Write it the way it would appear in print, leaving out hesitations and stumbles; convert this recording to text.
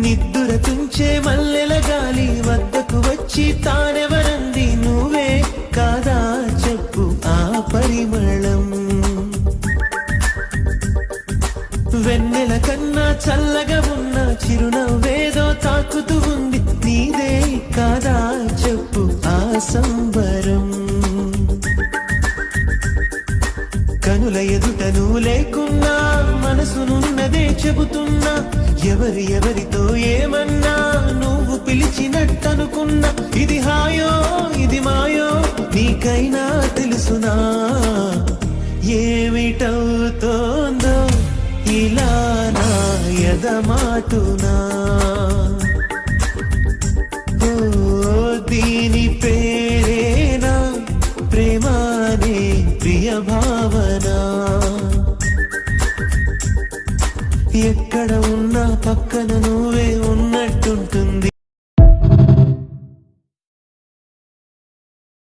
నిద్దుర తుంచే మల్లెల గాలి వద్దకు వచ్చి తానెవరంది నువ్వే కాదా చెప్పు ఆ పరిమళం వెన్నెల కన్నా చల్లగా ఉన్న చిరునవ్వేదో తాకుతూ ఉంది నీదే కాదా చెప్పు ఆ సంబరం కనుల ఎదుట నువ్వు లేకున్నా మనసునున్నదే చెబుతున్నా ఎవరితో ఏమన్నా నువ్వు పిలిచినట్టనుకున్నా ఇది హాయో ఇది మాయో నీకైనా తెలుసునా ఏమిటవుతోందో ఇలా నా ఎదమాటునా